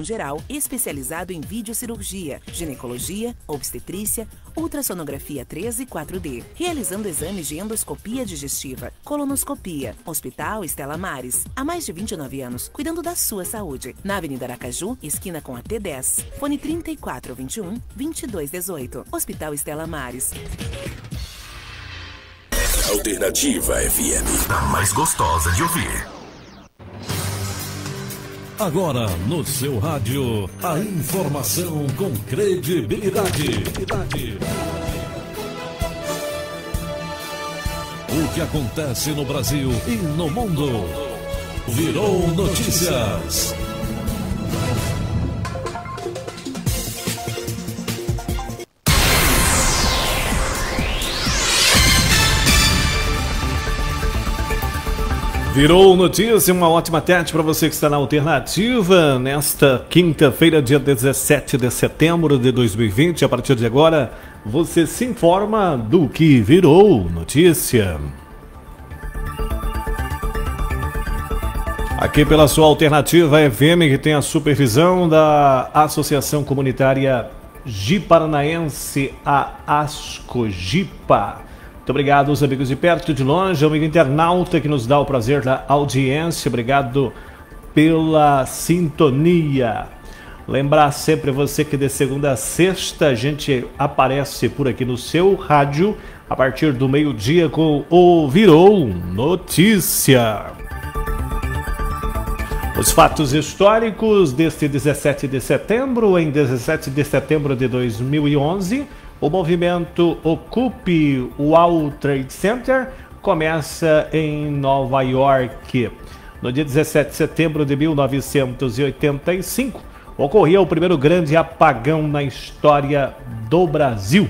geral especializado em videocirurgia, ginecologia, obstetrícia, ultrassonografia 3 e 4D, realizando exames de endoscopia digestiva, colonoscopia. Hospital Estela Maris, há mais de 29 anos, cuidando da sua saúde. Na Avenida Aracaju, esquina com a T10, fone 3421-2218. Hospital Estela Maris. Alternativa FM, a mais gostosa de ouvir. Agora no seu rádio, a informação com credibilidade. O que acontece no Brasil e no mundo. Virou Notícias. Virou Notícia, uma ótima tarde para você que está na Alternativa, nesta quinta-feira, dia 17 de setembro de 2020. A partir de agora, você se informa do que virou notícia. Aqui pela sua Alternativa FM, que tem a supervisão da Associação Comunitária Ji-Paranaense, a ASCOGIPA. Muito obrigado aos amigos de perto e de longe, ao amigo internauta que nos dá o prazer da audiência. Obrigado pela sintonia. Lembrar sempre você que de segunda a sexta a gente aparece por aqui no seu rádio a partir do meio-dia com o Virou Notícia. Os fatos históricos deste 17 de setembro. Em 17 de setembro de 2011... o movimento Occupy Wall Trade Center começa em Nova York. No dia 17 de setembro de 1985, ocorria o primeiro grande apagão na história do Brasil.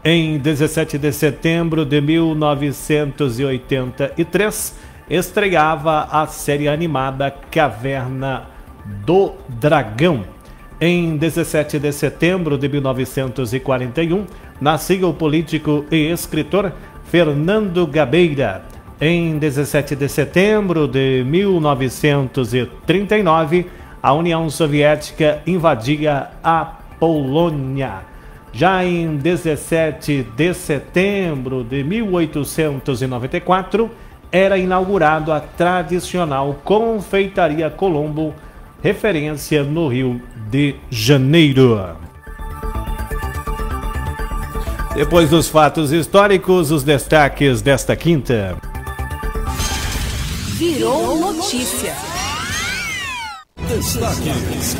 Em 17 de setembro de 1983, estreava a série animada Caverna do Dragão. Em 17 de setembro de 1941, nascia o político e escritor Fernando Gabeira. Em 17 de setembro de 1939, a União Soviética invadia a Polônia. Já em 17 de setembro de 1894, era inaugurado a tradicional Confeitaria Colombo, referência no Rio de Janeiro. Depois dos fatos históricos, os destaques desta quinta. Virou Notícia. Destaques.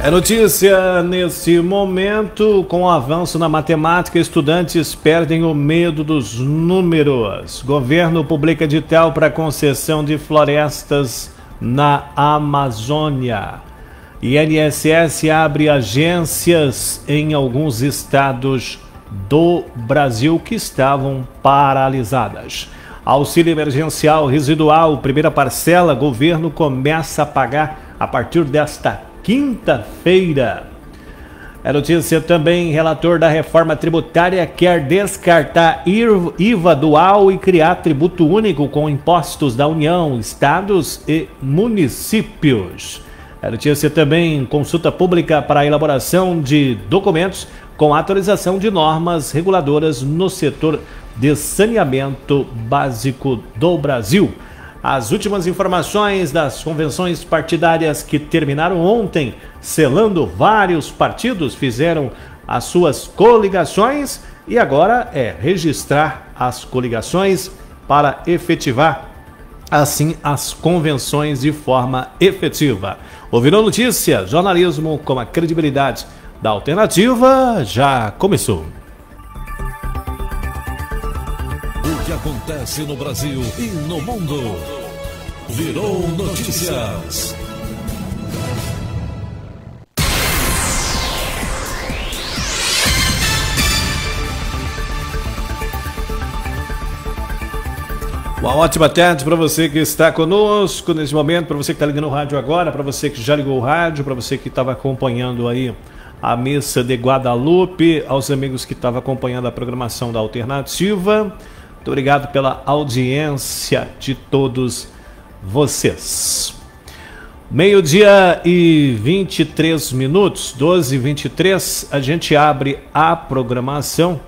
É notícia nesse momento. Com o avanço na matemática, estudantes perdem o medo dos números. Governo publica edital para concessão de florestas na Amazônia. INSS abre agências em alguns estados do Brasil que estavam paralisadas. Auxílio emergencial residual, primeira parcela, governo começa a pagar a partir desta quinta-feira. É notícia também, relator da reforma tributária quer descartar IVA dual e criar tributo único com impostos da União, estados e municípios. É notícia também, consulta pública para a elaboração de documentos com atualização de normas reguladoras no setor de saneamento básico do Brasil. As últimas informações das convenções partidárias que terminaram ontem, selando vários partidos, fizeram as suas coligações e agora é registrar as coligações para efetivar, assim, as convenções de forma efetiva. Virou Notícia, jornalismo com a credibilidade da Alternativa, já começou. O que acontece no Brasil e no mundo. Virou Notícias. Uma ótima tarde para você que está conosco nesse momento, para você que está ligando o rádio agora, para você que já ligou o rádio, para você que estava acompanhando aí a missa de Guadalupe, aos amigos que estavam acompanhando a programação da Alternativa. Muito obrigado pela audiência de todos vocês. Meio-dia e 23 minutos, 12h23, a gente abre a programação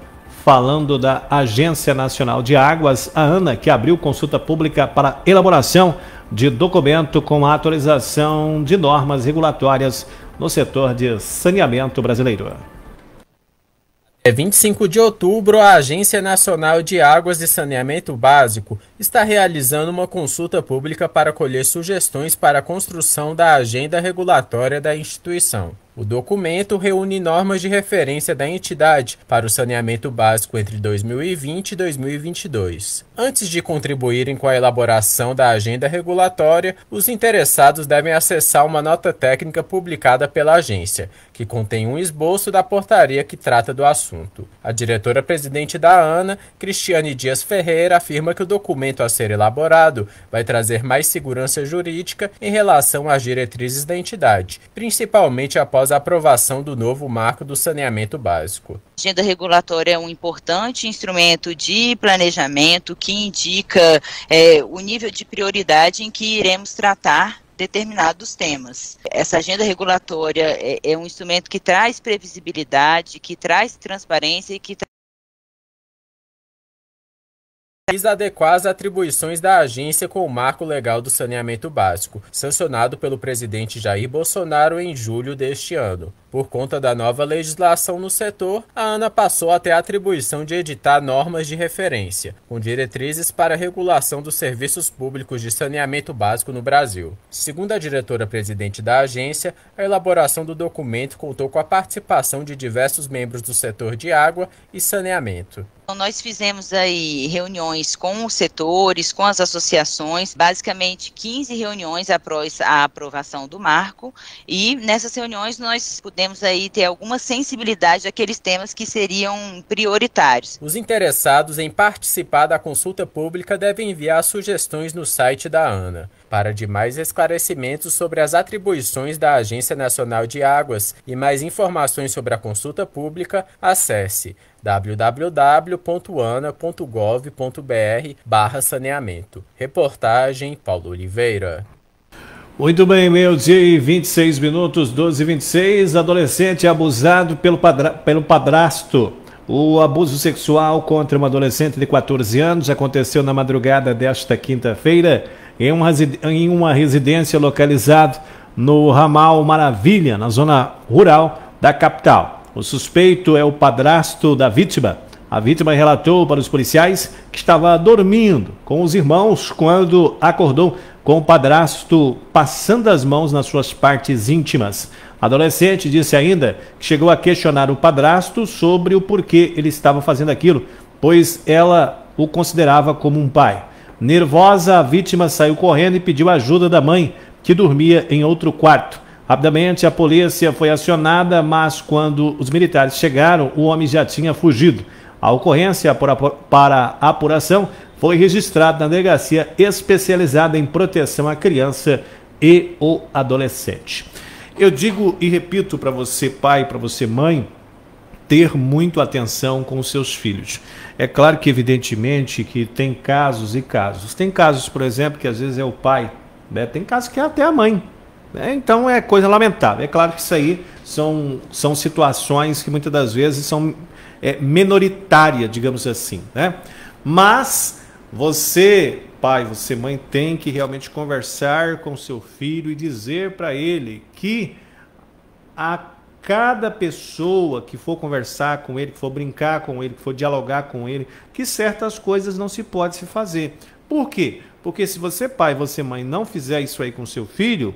falando da Agência Nacional de Águas, a ANA, que abriu consulta pública para elaboração de documento com a atualização de normas regulatórias no setor de saneamento brasileiro. É 25 de outubro, a Agência Nacional de Águas e Saneamento Básico está realizando uma consulta pública para colher sugestões para a construção da agenda regulatória da instituição. O documento reúne normas de referência da entidade para o saneamento básico entre 2020 e 2022. Antes de contribuírem com a elaboração da agenda regulatória, os interessados devem acessar uma nota técnica publicada pela agência, que contém um esboço da portaria que trata do assunto. A diretora-presidente da ANA, Cristiane Dias Ferreira, afirma que o documento a ser elaborado vai trazer mais segurança jurídica em relação às diretrizes da entidade, principalmente após a aprovação do novo marco do saneamento básico. A agenda regulatória é um importante instrumento de planejamento que indica o nível de prioridade em que iremos tratar determinados temas. Essa agenda regulatória é um instrumento que traz previsibilidade, que traz transparência e que Visa adequar as atribuições da agência com o marco legal do saneamento básico, sancionado pelo presidente Jair Bolsonaro em julho deste ano. Por conta da nova legislação no setor, a ANA passou a ter a atribuição de editar normas de referência, com diretrizes para a regulação dos serviços públicos de saneamento básico no Brasil. Segundo a diretora-presidente da agência, a elaboração do documento contou com a participação de diversos membros do setor de água e saneamento. Nós fizemos aí reuniões com os setores, com as associações, basicamente 15 reuniões após a aprovação do marco, e nessas reuniões nós pudemos aí ter alguma sensibilidade daqueles temas que seriam prioritários. Os interessados em participar da consulta pública devem enviar sugestões no site da ANA. Para demais esclarecimentos sobre as atribuições da Agência Nacional de Águas e mais informações sobre a consulta pública, acesse www.ana.gov.br/saneamento. Reportagem Paulo Oliveira. Muito bem, meio-dia e 26 minutos, 12h26. Adolescente abusado pelo padrasto. O abuso sexual contra uma adolescente de 14 anos aconteceu na madrugada desta quinta-feira em uma residência localizada no ramal Maravilha, na zona rural da capital. O suspeito é o padrasto da vítima. A vítima relatou para os policiais que estava dormindo com os irmãos quando acordou com o padrasto passando as mãos nas suas partes íntimas. A adolescente disse ainda que chegou a questionar o padrasto sobre o porquê ele estava fazendo aquilo, pois ela o considerava como um pai. Nervosa, a vítima saiu correndo e pediu ajuda da mãe, que dormia em outro quarto. Rapidamente a polícia foi acionada, mas quando os militares chegaram, o homem já tinha fugido. A ocorrência para a apuração foi registrada na delegacia especializada em proteção à criança e o adolescente. Eu digo e repito para você, pai, para você, mãe, ter muito atenção com os seus filhos. É claro que, evidentemente, que tem casos e casos. Tem casos, por exemplo, que às vezes é o pai, né? Tem casos que é até a mãe. Então é coisa lamentável. É claro que isso aí são situações que muitas das vezes são minoritárias, digamos assim, né? Mas você, pai, você, mãe, tem que realmente conversar com seu filho e dizer para ele que a cada pessoa que for conversar com ele, que for brincar com ele, que for dialogar com ele, que certas coisas não se pode se fazer. Por quê? Porque se você, pai, você, mãe, não fizer isso aí com seu filho,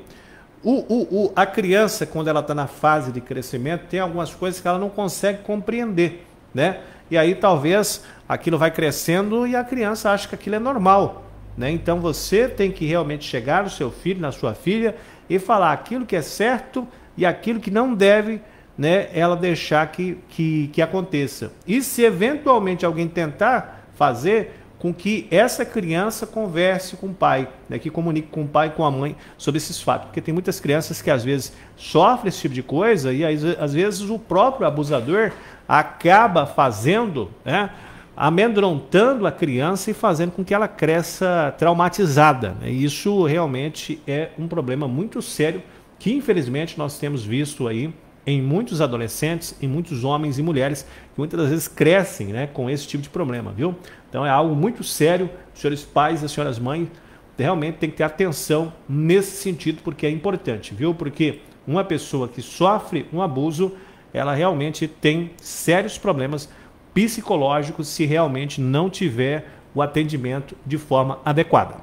a criança, quando ela está na fase de crescimento, tem algumas coisas que ela não consegue compreender, né? E aí talvez aquilo vai crescendo e a criança acha que aquilo é normal, né? Então você tem que realmente chegar no seu filho, na sua filha, e falar aquilo que é certo e aquilo que não deve, né, ela deixar que aconteça. E se eventualmente alguém tentar fazer, com que essa criança converse com o pai, né, que comunique com o pai e com a mãe sobre esses fatos. Porque tem muitas crianças que às vezes sofrem esse tipo de coisa e às vezes o próprio abusador acaba fazendo, né, amedrontando a criança e fazendo com que ela cresça traumatizada, né? E isso realmente é um problema muito sério que infelizmente nós temos visto aí em muitos adolescentes, em muitos homens e mulheres que muitas das vezes crescem, né, com esse tipo de problema, viu? Então é algo muito sério, os senhores pais e as senhoras mães realmente tem que ter atenção nesse sentido, porque é importante, viu? Porque uma pessoa que sofre um abuso, ela realmente tem sérios problemas psicológicos se realmente não tiver o atendimento de forma adequada.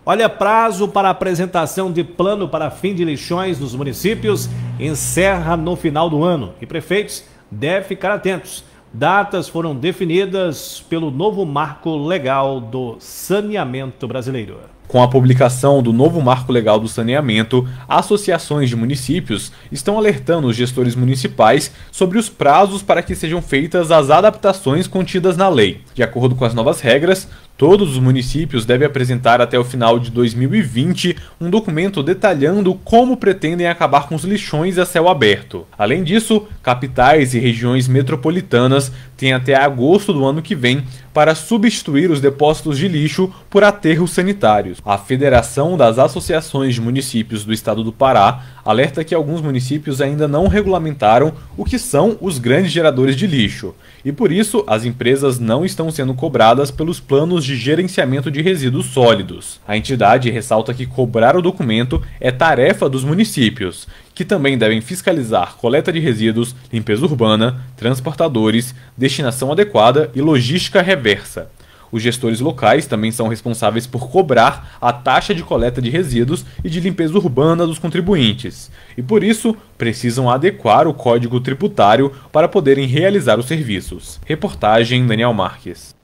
Olha, prazo para apresentação de plano para fim de lixões nos municípios encerra no final do ano e prefeitos devem ficar atentos. Datas foram definidas pelo novo marco legal do saneamento brasileiro. Com a publicação do novo marco legal do saneamento, associações de municípios estão alertando os gestores municipais sobre os prazos para que sejam feitas as adaptações contidas na lei. De acordo com as novas regras, todos os municípios devem apresentar até o final de 2020 um documento detalhando como pretendem acabar com os lixões a céu aberto. Além disso, capitais e regiões metropolitanas têm até agosto do ano que vem para substituir os depósitos de lixo por aterros sanitários. A Federação das Associações de Municípios do Estado do Pará alerta que alguns municípios ainda não regulamentaram o que são os grandes geradores de lixo, e por isso as empresas não estão sendo cobradas pelos planos de gerenciamento de resíduos sólidos. A entidade ressalta que cobrar o documento é tarefa dos municípios, que também devem fiscalizar coleta de resíduos, limpeza urbana, transportadores, destinação adequada e logística reversa. Os gestores locais também são responsáveis por cobrar a taxa de coleta de resíduos e de limpeza urbana dos contribuintes, e por isso precisam adequar o código tributário para poderem realizar os serviços. Reportagem Daniel Marques.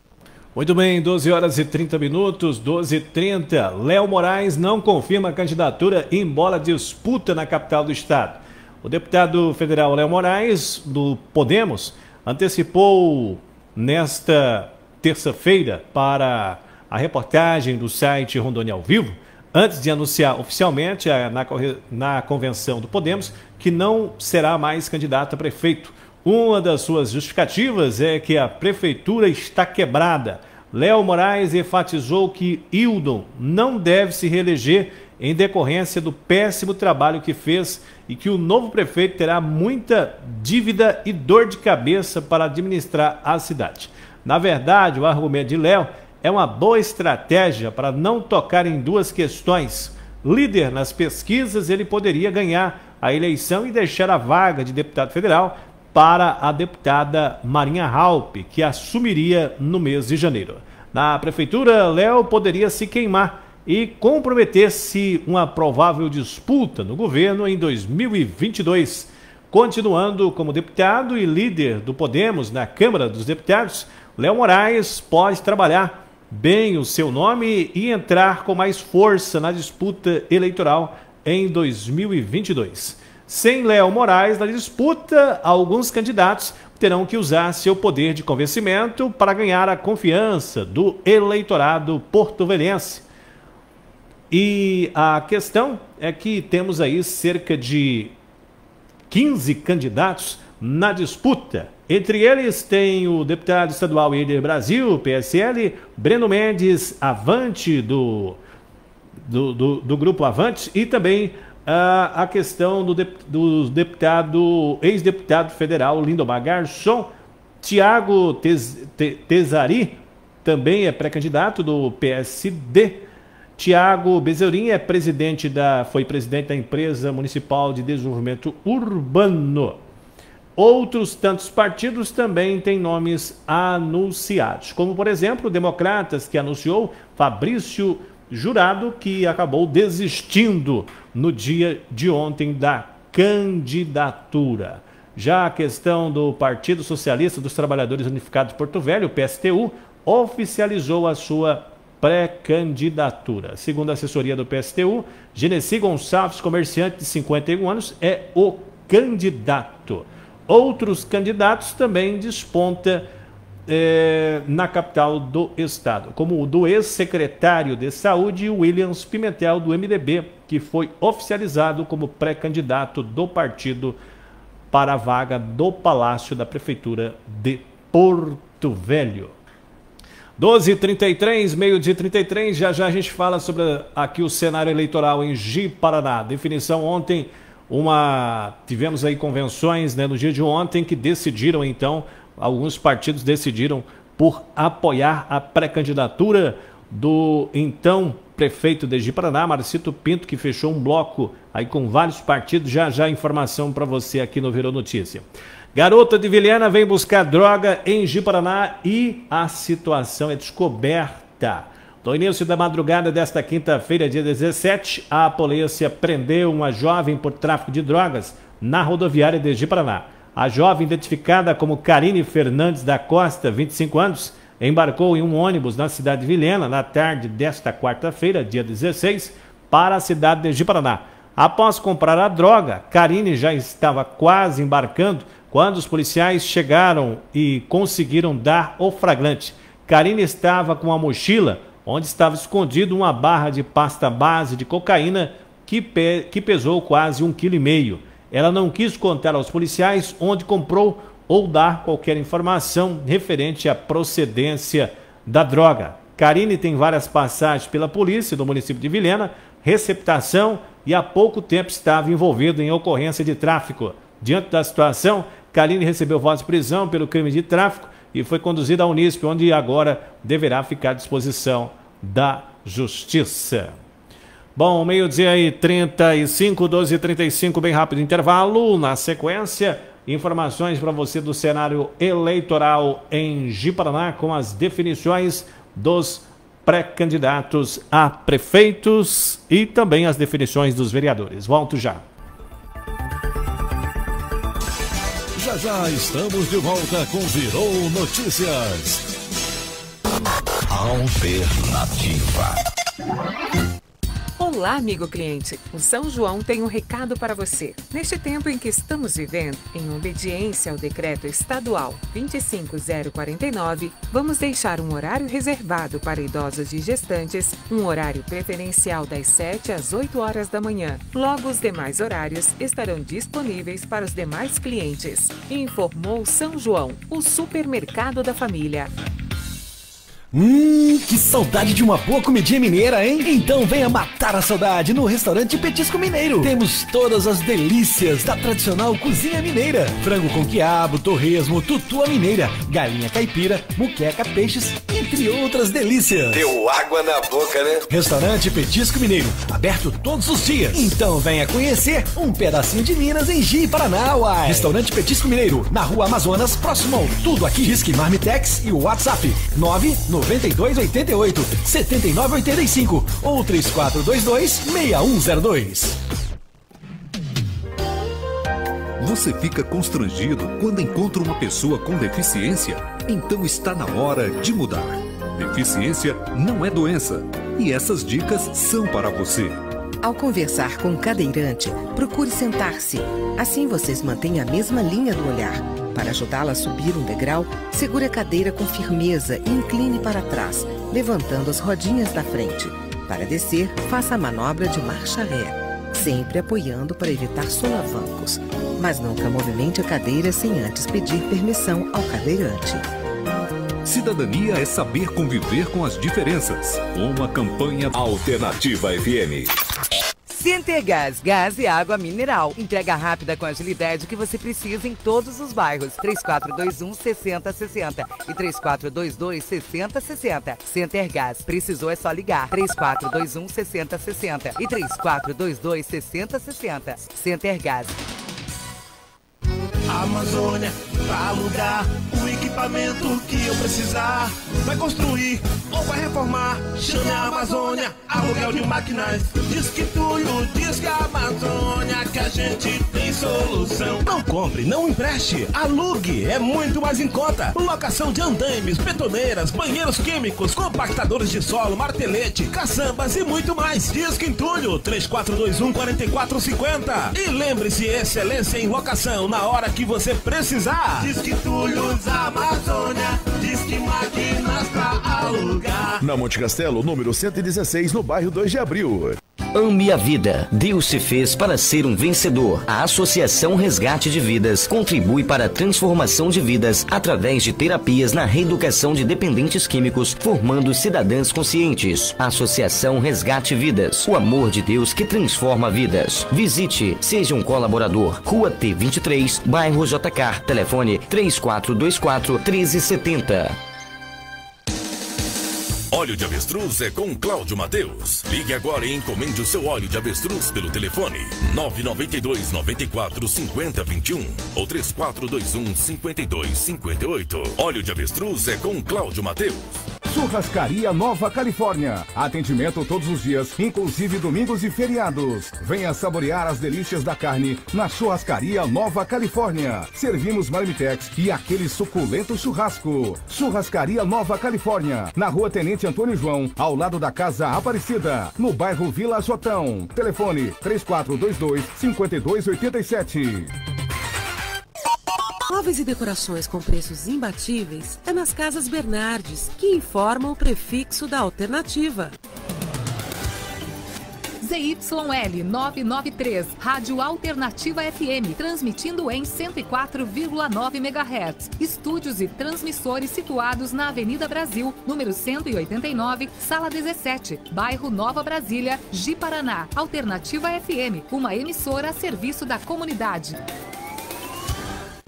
Muito bem, 12 horas e 30 minutos, 12h30. Léo Moraes não confirma a candidatura em bola disputa na capital do estado. O deputado federal Léo Moraes, do Podemos, antecipou nesta terça-feira para a reportagem do site Rondônia ao Vivo, antes de anunciar oficialmente na convenção do Podemos que não será mais candidato a prefeito. Uma das suas justificativas é que a prefeitura está quebrada. Léo Moraes enfatizou que Hildon não deve se reeleger em decorrência do péssimo trabalho que fez e que o novo prefeito terá muita dívida e dor de cabeça para administrar a cidade. Na verdade, o argumento de Léo é uma boa estratégia para não tocar em duas questões. Líder nas pesquisas, ele poderia ganhar a eleição e deixar a vaga de deputado federal para a deputada Marinha Halpe, que assumiria no mês de janeiro. Na prefeitura, Léo poderia se queimar e comprometer-se uma provável disputa no governo em 2022. Continuando como deputado e líder do Podemos na Câmara dos Deputados, Léo Moraes pode trabalhar bem o seu nome e entrar com mais força na disputa eleitoral em 2022. Sem Léo Moraes na disputa, alguns candidatos terão que usar seu poder de convencimento para ganhar a confiança do eleitorado porto-velhense. E a questão é que temos aí cerca de 15 candidatos na disputa. Entre eles tem o deputado estadual Eder Brasil, PSL, Breno Mendes, Avante, do grupo Avante, e também a questão do deputado, ex-deputado federal Lindomar Garçom. Tiago Tesari também é pré-candidato do PSD. Tiago Bezeurin foi presidente da empresa municipal de desenvolvimento urbano. Outros tantos partidos também têm nomes anunciados, como por exemplo o Democratas, que anunciou Fabrício Jurado, que acabou desistindo no dia de ontem da candidatura. Já a questão do Partido Socialista dos Trabalhadores Unificados de Porto Velho, o PSTU, oficializou a sua pré-candidatura. Segundo a assessoria do PSTU, Genesi Gonçalves, comerciante de 51 anos, é o candidato. Outros candidatos também desponta na capital do estado, como o do ex-secretário de Saúde, Williams Pimentel, do MDB, que foi oficializado como pré-candidato do partido para a vaga do Palácio da Prefeitura de Porto Velho. 12h33, meio-dia 33, já a gente fala sobre aqui o cenário eleitoral em Ji-Paraná. Definição ontem, tivemos aí convenções, né, no dia de ontem que decidiram, então, alguns partidos decidiram por apoiar a pré-candidatura do então prefeito de Ji-Paraná, Marcito Pinto, que fechou um bloco aí com vários partidos. Já informação para você aqui no Virou Notícia. Garota de Vilhena vem buscar droga em Ji-Paraná e a situação é descoberta. No início da madrugada desta quinta-feira, dia 17, a polícia prendeu uma jovem por tráfico de drogas na rodoviária de Ji-Paraná. A jovem, identificada como Karine Fernandes da Costa, 25 anos, embarcou em um ônibus na cidade de Vilhena na tarde desta quarta-feira, dia 16, para a cidade de Ji-Paraná. Após comprar a droga, Karine já estava quase embarcando quando os policiais chegaram e conseguiram dar o flagrante. Karine estava com uma mochila onde estava escondido uma barra de pasta base de cocaína que pesou quase 1,5 kg. Ela não quis contar aos policiais onde comprou ou dar qualquer informação referente à procedência da droga. Karine tem várias passagens pela polícia do município de Vilhena, receptação e há pouco tempo estava envolvido em ocorrência de tráfico. Diante da situação, Karine recebeu voz de prisão pelo crime de tráfico e foi conduzida à Unisp, onde agora deverá ficar à disposição da Justiça. Bom, meio-dia aí 35, 12h35, bem rápido intervalo. Na sequência, informações para você do cenário eleitoral em Ji-Paraná com as definições dos pré-candidatos a prefeitos e também as definições dos vereadores. Volto já. Já estamos de volta com Virou Notícias. Alternativa. Olá, amigo cliente. O São João tem um recado para você. Neste tempo em que estamos vivendo, em obediência ao decreto estadual 25049, vamos deixar um horário reservado para idosos e gestantes, um horário preferencial das 7 às 8 horas da manhã. Logo, os demais horários estarão disponíveis para os demais clientes. Informou São João, o supermercado da família. Que saudade de uma boa comidinha mineira, hein? Então venha matar a saudade no restaurante Petisco Mineiro. Temos todas as delícias da tradicional cozinha mineira. Frango com quiabo, torresmo, tutua mineira, galinha caipira, muqueca, peixes, entre outras delícias. Deu água na boca, né? Restaurante Petisco Mineiro, aberto todos os dias. Então venha conhecer um pedacinho de Minas em Ji-Paraná, uai. Restaurante Petisco Mineiro, na Rua Amazonas, próximo ao Tudo Aqui. Disque Marmitex e o WhatsApp 99288-7985 ou 3422-6102. Você fica constrangido quando encontra uma pessoa com deficiência? Então está na hora de mudar. Deficiência não é doença. E essas dicas são para você. Ao conversar com um cadeirante, procure sentar-se. Assim vocês mantêm a mesma linha do olhar. Para ajudá-la a subir um degrau, segure a cadeira com firmeza e incline para trás, levantando as rodinhas da frente. Para descer, faça a manobra de marcha ré, sempre apoiando para evitar solavancos. Mas nunca movimente a cadeira sem antes pedir permissão ao cadeirante. Cidadania é saber conviver com as diferenças. Uma campanha Alternativa FM. Centergás, gás e água mineral. Entrega rápida com a agilidade que você precisa em todos os bairros. 3421-6060 e 3422-6060. Centergás. Precisou é só ligar. 3421-6060 e 3422-6060. Centergás. Amazônia, pra alugar o equipamento que eu precisar. Vai construir ou vai reformar? Chame a Amazônia, aluguel de máquinas. Diz que Túlio, diz que a Amazônia, que a gente tem solução. Não compre, não empreste, alugue, é muito mais em conta. Locação de andaimes, betoneiras, banheiros químicos, compactadores de solo, martelete, caçambas e muito mais. Diz que Túlio, 3421-4450. E lembre-se, excelência em locação na hora que você precisar. Diz que Túlio, Amazônia, diz de máquinas pra alugar. Na Monte Castelo, número 116, no bairro 2 de Abril. Ame a vida. Deus se fez para ser um vencedor. A Associação Resgate de Vidas contribui para a transformação de vidas através de terapias na reeducação de dependentes químicos, formando cidadãs conscientes. Associação Resgate Vidas. O amor de Deus que transforma vidas. Visite, seja um colaborador. Rua T23, bairro JK. Telefone 3424-1370. Óleo de avestruz é com Cláudio Mateus. Ligue agora e encomende o seu óleo de avestruz pelo telefone 992 94 50 21 ou 3421 52 58. Óleo de avestruz é com Cláudio Mateus. Churrascaria Nova Califórnia. Atendimento todos os dias, inclusive domingos e feriados. Venha saborear as delícias da carne na Churrascaria Nova Califórnia. Servimos marmitex e aquele suculento churrasco. Churrascaria Nova Califórnia, na Rua Tenente Antônio João, ao lado da Casa Aparecida, no bairro Vila Jotão. Telefone 3422-5287. Móveis e decorações com preços imbatíveis é nas Casas Bernardes, que informam o prefixo da alternativa. ZYL 993, Rádio Alternativa FM, transmitindo em 104,9 MHz. Estúdios e transmissores situados na Avenida Brasil, número 189, Sala 17, bairro Nova Brasília, Ji-Paraná. Alternativa FM, uma emissora a serviço da comunidade.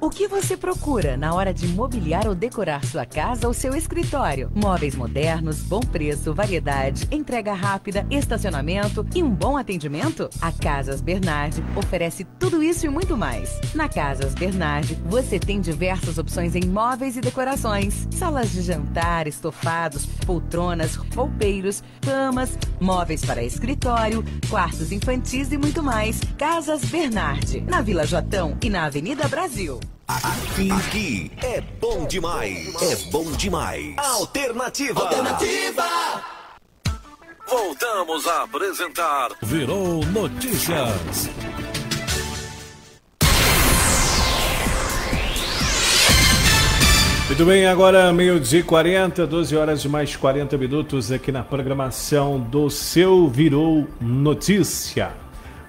O que você procura na hora de mobiliar ou decorar sua casa ou seu escritório? Móveis modernos, bom preço, variedade, entrega rápida, estacionamento e um bom atendimento? A Casas Bernardi oferece tudo isso e muito mais. Na Casas Bernardi, você tem diversas opções em móveis e decorações. Salas de jantar, estofados, poltronas, roupeiros, camas, móveis para escritório, quartos infantis e muito mais. Casas Bernardi, na Vila Jotão e na Avenida Brasil. Aqui é bom demais. É bom demais. Alternativa. Voltamos a apresentar Virou Notícias. Muito bem, agora 12h40, 12 horas mais 40 minutos aqui na programação do seu Virou Notícia.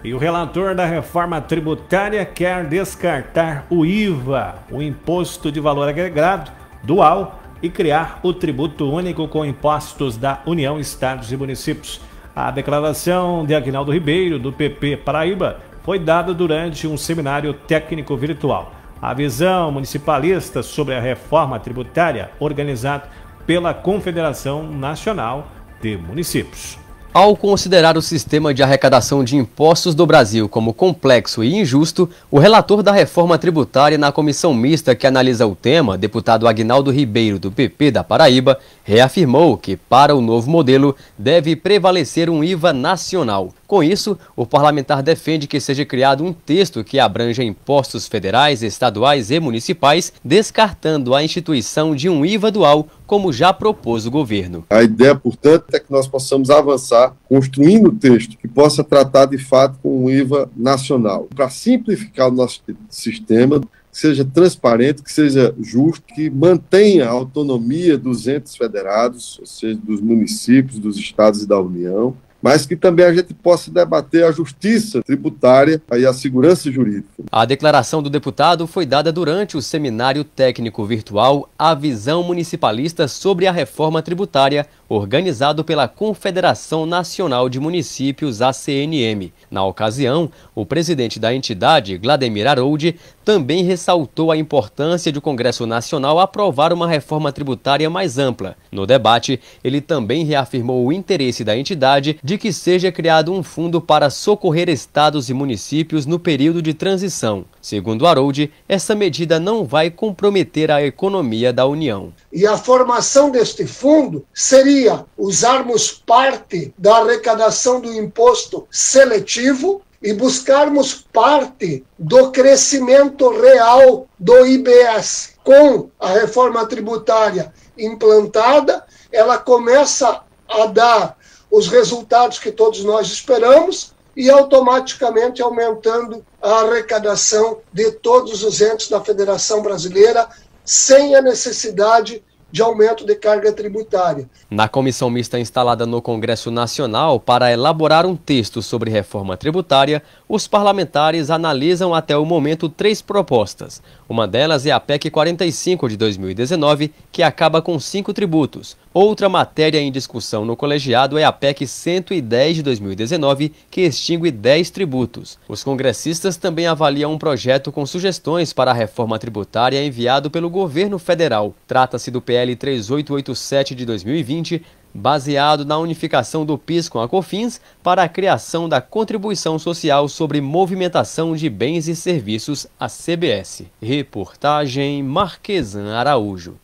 E o relator da reforma tributária quer descartar o IVA, o Imposto de Valor Agregado, dual, e criar o tributo único com impostos da União, Estados e Municípios. A declaração de Aguinaldo Ribeiro, do PP Paraíba, foi dada durante um seminário técnico virtual. A visão municipalista sobre a reforma tributária organizada pela Confederação Nacional de Municípios. Ao considerar o sistema de arrecadação de impostos do Brasil como complexo e injusto, o relator da reforma tributária na comissão mista que analisa o tema, deputado Aguinaldo Ribeiro, do PP da Paraíba, reafirmou que, para o novo modelo, deve prevalecer um IVA nacional. Com isso, o parlamentar defende que seja criado um texto que abranja impostos federais, estaduais e municipais, descartando a instituição de um IVA dual, como já propôs o governo. A ideia, portanto, é que nós possamos avançar construindo o texto que possa tratar de fato com um IVA nacional, para simplificar o nosso sistema, que seja transparente, que seja justo, que mantenha a autonomia dos entes federados, ou seja, dos municípios, dos estados e da União, mas que também a gente possa debater a justiça tributária e a segurança jurídica. A declaração do deputado foi dada durante o seminário técnico virtual A Visão Municipalista sobre a Reforma Tributária, organizado pela Confederação Nacional de Municípios, ACNM. Na ocasião, o presidente da entidade, Glademir Harold, também ressaltou a importância de o Congresso Nacional aprovar uma reforma tributária mais ampla. No debate, ele também reafirmou o interesse da entidade de que seja criado um fundo para socorrer estados e municípios no período de transição. Segundo Harold, essa medida não vai comprometer a economia da União. E a formação deste fundo seria usarmos parte da arrecadação do imposto seletivo e buscarmos parte do crescimento real do IBS. Com a reforma tributária implantada, ela começa a dar os resultados que todos nós esperamos e automaticamente aumentando a arrecadação de todos os entes da Federação Brasileira, sem a necessidade de aumento de carga tributária. Na comissão mista instalada no Congresso Nacional para elaborar um texto sobre reforma tributária, os parlamentares analisam até o momento 3 propostas. Uma delas é a PEC 45 de 2019, que acaba com 5 tributos. Outra matéria em discussão no colegiado é a PEC 110 de 2019, que extingue 10 tributos. Os congressistas também avaliam um projeto com sugestões para a reforma tributária enviado pelo governo federal. Trata-se do PL 3887 de 2020, baseado na unificação do PIS com a COFINS para a criação da Contribuição Social sobre Movimentação de Bens e Serviços, a CBS. Reportagem Marquesan Araújo.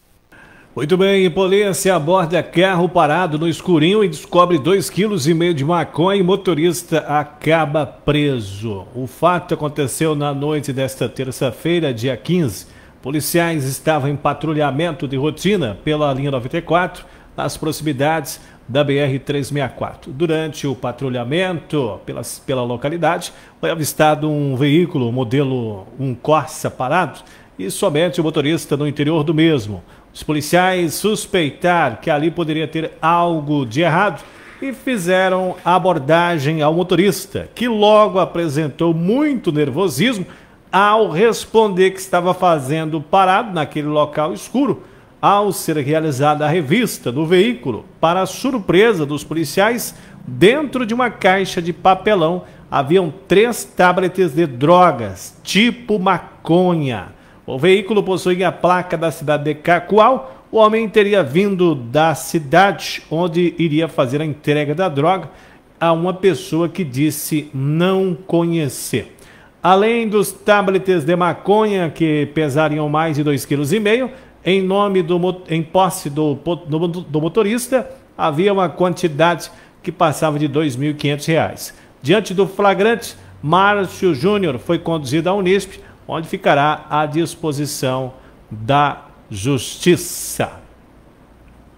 Muito bem, polícia aborda carro parado no escurinho e descobre 2,5 kg de maconha e motorista acaba preso. O fato aconteceu na noite desta terça-feira, dia 15. Policiais estavam em patrulhamento de rotina pela linha 94, nas proximidades da BR-364. Durante o patrulhamento pela localidade, foi avistado um veículo modelo Corsa parado e somente o motorista no interior do mesmo. Os policiais suspeitaram que ali poderia ter algo de errado e fizeram a abordagem ao motorista, que logo apresentou muito nervosismo ao responder que estava fazendo parado naquele local escuro. Ao ser realizada a revista do veículo, para a surpresa dos policiais, dentro de uma caixa de papelão haviam 3 tablets de drogas, tipo maconha. O veículo possuía a placa da cidade de Cacoal. O homem teria vindo da cidade onde iria fazer a entrega da droga a uma pessoa que disse não conhecer. Além dos tablets de maconha, que pesariam mais de 2,5 kg, em posse do motorista, havia uma quantidade que passava de R$ 2.500. Diante do flagrante, Márcio Júnior foi conduzido à Unisp, onde ficará à disposição da Justiça.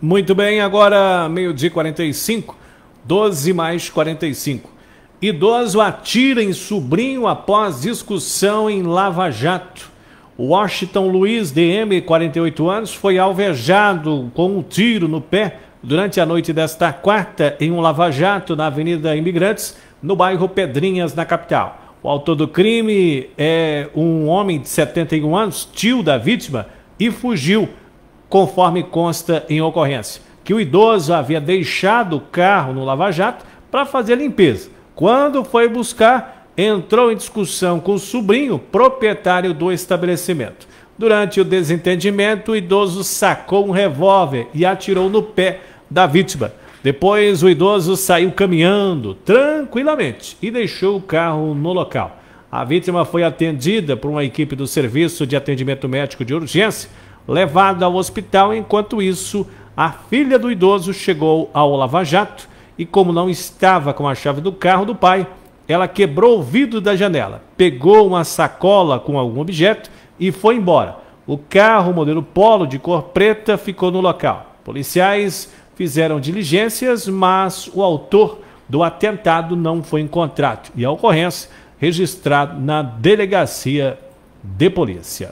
Muito bem, agora 12h45, 12h45. Idoso atira em sobrinho após discussão em Lava Jato. Washington Luiz, DM, 48 anos, foi alvejado com um tiro no pé durante a noite desta quarta em um lava-jato na Avenida Imigrantes, no bairro Pedrinhas, na capital. O autor do crime é um homem de 71 anos, tio da vítima, e fugiu, conforme consta em ocorrência, que o idoso havia deixado o carro no lava-jato para fazer limpeza. Quando foi buscar, entrou em discussão com o sobrinho, proprietário do estabelecimento. Durante o desentendimento, o idoso sacou um revólver e atirou no pé da vítima. Depois, o idoso saiu caminhando tranquilamente e deixou o carro no local. A vítima foi atendida por uma equipe do Serviço de Atendimento Médico de Urgência, levada ao hospital. Enquanto isso, a filha do idoso chegou ao lava-jato e, como não estava com a chave do carro do pai, ela quebrou o vidro da janela, pegou uma sacola com algum objeto e foi embora. O carro modelo Polo de cor preta ficou no local. Policiais fizeram diligências, mas o autor do atentado não foi encontrado e a ocorrência registrada na delegacia de polícia.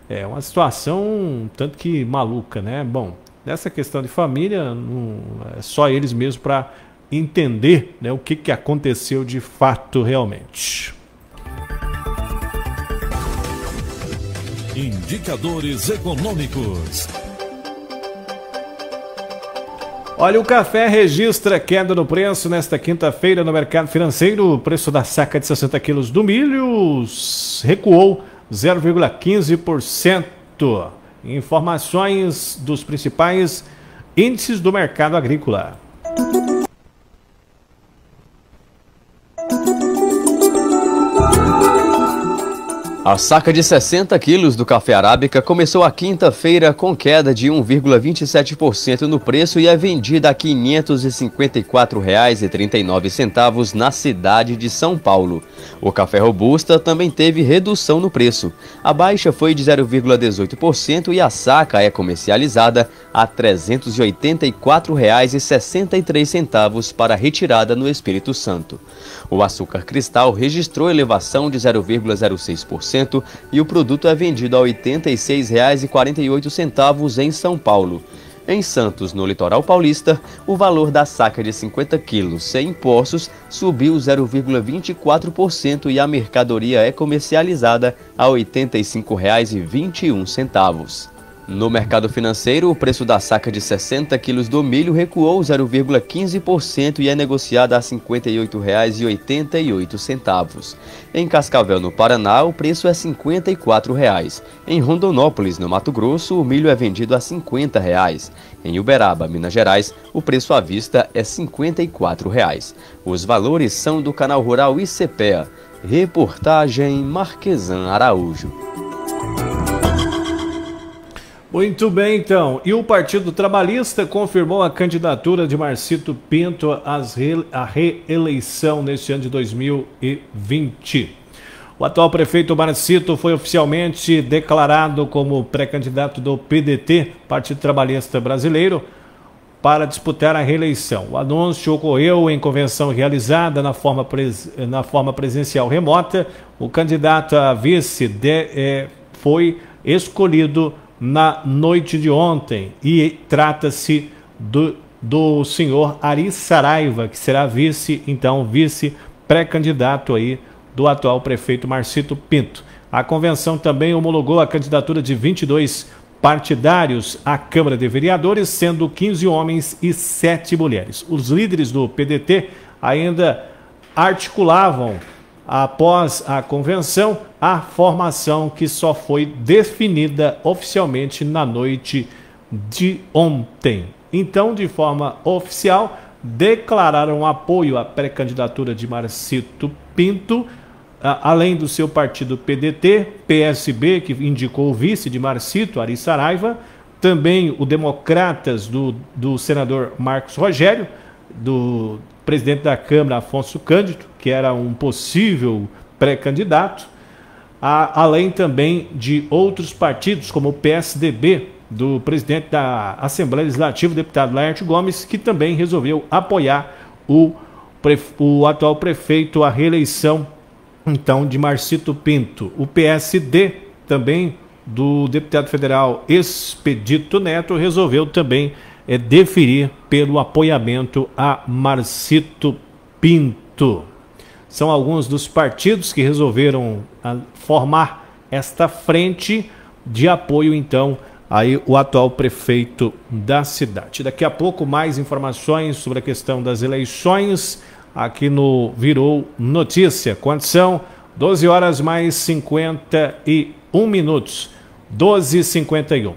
É uma situação tanto que maluca, né? Bom, nessa questão de família, não é só eles mesmos para entender, né, o que aconteceu de fato realmente. Indicadores econômicos. Olha, o café registra queda no preço nesta quinta-feira no mercado financeiro. O preço da saca de 60 quilos do milho recuou 0,15%. Informações dos principais índices do mercado agrícola. A saca de 60 quilos do café arábica começou a quinta-feira com queda de 1,27% no preço e é vendida a R$ 554,39 na cidade de São Paulo. O café robusta também teve redução no preço. A baixa foi de 0,18% e a saca é comercializada a R$ 384,63 para retirada no Espírito Santo. O açúcar cristal registrou elevação de 0,06%. 100% e o produto é vendido a R$ 86,48 em São Paulo. Em Santos, no litoral paulista, o valor da saca de 50 quilos sem impostos subiu 0,24% e a mercadoria é comercializada a R$ 85,21. No mercado financeiro, o preço da saca de 60 quilos do milho recuou 0,15% e é negociada a R$ 58,88. Em Cascavel, no Paraná, o preço é R$ 54. Em Rondonópolis, no Mato Grosso, o milho é vendido a R$ 50. Em Uberaba, Minas Gerais, o preço à vista é R$ 54. Os valores são do canal Rural ICPEA. Reportagem Marquesan Araújo. Muito bem, então. E o Partido Trabalhista confirmou a candidatura de Marcito Pinto à reeleição neste ano de 2020. O atual prefeito Marcito foi oficialmente declarado como pré-candidato do PDT, Partido Trabalhista Brasileiro, para disputar a reeleição. O anúncio ocorreu em convenção realizada na forma presencial remota. O candidato a vice foi escolhido na noite de ontem e trata-se do senhor Ari Saraiva, que será vice pré-candidato aí do atual prefeito Marcito Pinto. A convenção também homologou a candidatura de 22 partidários à Câmara de Vereadores, sendo 15 homens e 7 mulheres. Os líderes do PDT ainda articulavam, após a convenção, a formação que só foi definida oficialmente na noite de ontem. Então, de forma oficial, declararam apoio à pré-candidatura de Marcito Pinto, além do seu partido PDT, PSB, que indicou o vice de Marcito, Ari Saraiva, também o Democratas do senador Marcos Rogério, do presidente da Câmara, Afonso Cândido, que era um possível pré-candidato, além também de outros partidos, como o PSDB, do presidente da Assembleia Legislativa, o deputado Laerte Gomes, que também resolveu apoiar o atual prefeito à reeleição, então, de Marcito Pinto. O PSD, também do deputado federal Expedito Neto, resolveu também deferir pelo apoiamento a Marcito Pinto. São alguns dos partidos que resolveram formar esta frente de apoio, então, aí o atual prefeito da cidade. Daqui a pouco mais informações sobre a questão das eleições aqui no Virou Notícia. Quanto são? 12 horas mais 51 minutos. 12h51.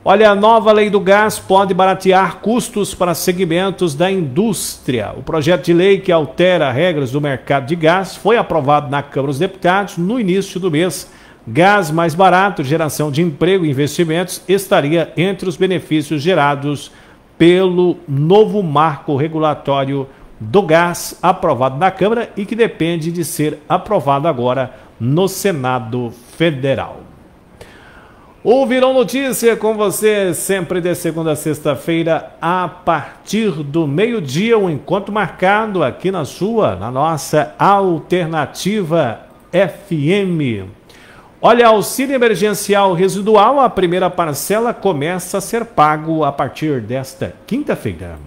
Olha, a nova lei do gás pode baratear custos para segmentos da indústria. O projeto de lei que altera regras do mercado de gás foi aprovado na Câmara dos Deputados no início do mês. Gás mais barato, geração de emprego e investimentos estaria entre os benefícios gerados pelo novo marco regulatório do gás aprovado na Câmara e que depende de ser aprovado agora no Senado Federal. O Virou Notícia com você sempre de segunda a sexta-feira a partir do meio-dia, um encontro marcado aqui na nossa Alternativa FM. Olha, auxílio emergencial residual, a primeira parcela começa a ser pago a partir desta quinta-feira.